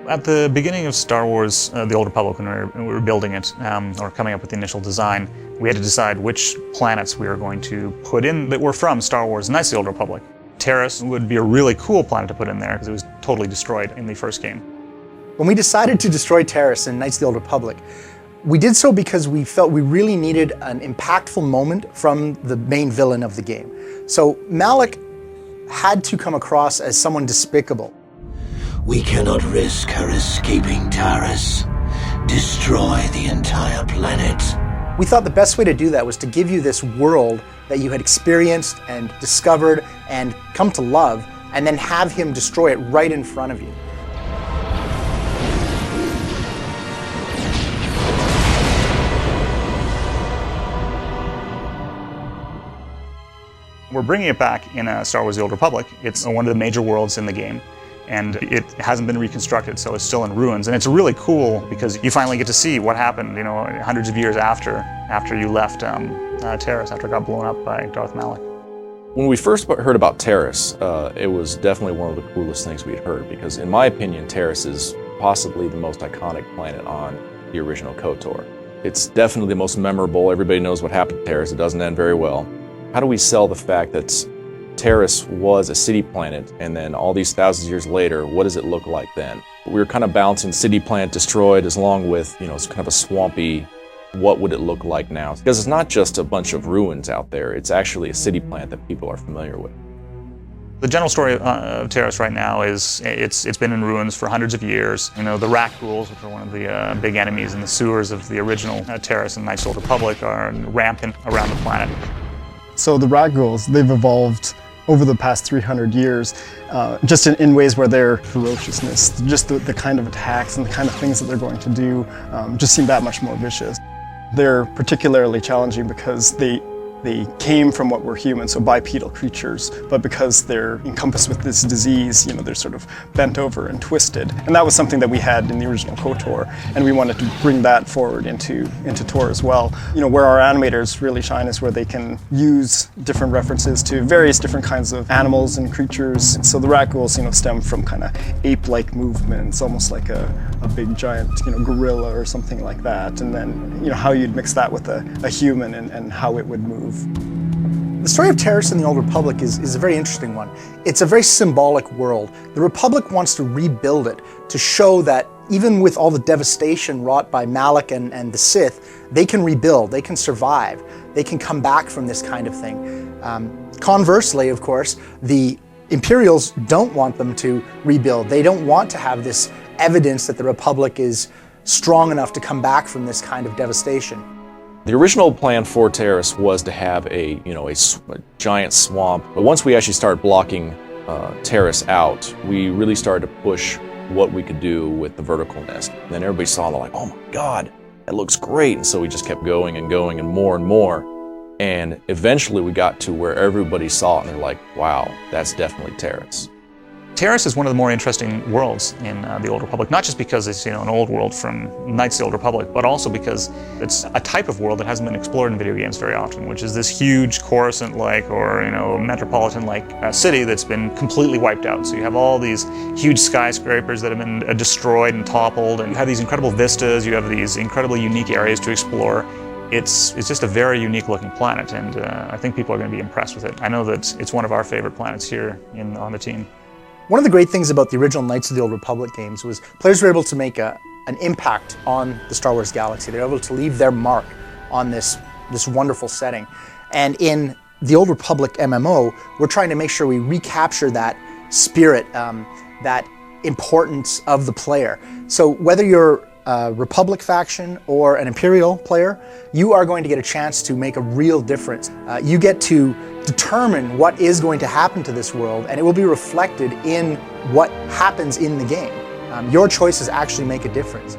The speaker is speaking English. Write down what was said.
At the beginning of Star Wars, The Old Republic, when we were building it, or coming up with the initial design, we had to decide which planets we were going to put in that were from Star Wars Knights of the Old Republic. Taris would be a really cool planet to put in there because it was totally destroyed in the first game. When we decided to destroy Taris in Knights of the Old Republic, we did so because we felt we really needed an impactful moment from the main villain of the game. So Malak had to come across as someone despicable. We cannot risk her escaping Taris. Destroy the entire planet. We thought the best way to do that was to give you this world that you had experienced and discovered and come to love, and then have him destroy it right in front of you. We're bringing it back in Star Wars The Old Republic. It's one of the major worlds in the game, and it hasn't been reconstructed, so it's still in ruins. And it's really cool because you finally get to see what happened, hundreds of years after you left Taris, after it got blown up by Darth Malak. When we first heard about Taris, it was definitely one of the coolest things we had heard, because in my opinion, Taris is possibly the most iconic planet on the original KOTOR. It's definitely the most memorable. Everybody knows what happened to Taris. It doesn't end very well. How do we sell the fact that Taris was a city planet, and then all these thousands of years later, what does it look like then? We were kind of balancing city planet destroyed along with, it's kind of a swampy, what would it look like now? Because it's not just a bunch of ruins out there, it's actually a city planet that people are familiar with. The general story of Taris right now is it's been in ruins for hundreds of years. The rat ghouls, which are one of the big enemies in the sewers of the original Taris and Knights of the Old Republic, are rampant around the planet. So the rat ghouls, they've evolved over the past 300 years, just in ways where their ferociousness, just the kind of attacks and the kind of things that they're going to do, just seem that much more vicious. They're particularly challenging because they came from what were humans, so bipedal creatures, but because they're encompassed with this disease, they're sort of bent over and twisted. And that was something that we had in the original KOTOR, and we wanted to bring that forward into Tor as well. Where our animators really shine is where they can use different references to various different kinds of animals and creatures. So the rat ghouls, stem from kind of ape-like movements, almost like a big giant, gorilla or something like that. And then, how you'd mix that with a human and how it would move. The story of Taris in the Old Republic is a very interesting one. It's a very symbolic world. The Republic wants to rebuild it to show that even with all the devastation wrought by Malak and the Sith, they can rebuild, they can survive, they can come back from this kind of thing. Conversely, of course, the Imperials don't want them to rebuild. They don't want to have this evidence that the Republic is strong enough to come back from this kind of devastation. The original plan for Taris was to have a giant swamp, but once we actually started blocking Taris out, we really started to push what we could do with the vertical nest. And then everybody saw it, like, oh my God, that looks great. And so we just kept going and going and more. And eventually we got to where everybody saw it and they're like, wow, that's definitely Taris. Taris is one of the more interesting worlds in the Old Republic, not just because it's an old world from Knights of the Old Republic, but also because it's a type of world that hasn't been explored in video games very often, which is this huge Coruscant-like or metropolitan-like city that's been completely wiped out. So you have all these huge skyscrapers that have been destroyed and toppled, and you have these incredible vistas, you have these incredibly unique areas to explore. It's just a very unique looking planet, and I think people are going to be impressed with it. I know that it's one of our favorite planets here on the team. One of the great things about the original Knights of the Old Republic games was players were able to make an impact on the Star Wars galaxy. They were able to leave their mark on this wonderful setting. And in the Old Republic MMO, we're trying to make sure we recapture that spirit, that importance of the player. So whether you're a Republic faction or an Imperial player, you are going to get a chance to make a real difference. You get to determine what is going to happen to this world, and it will be reflected in what happens in the game. Your choices actually make a difference.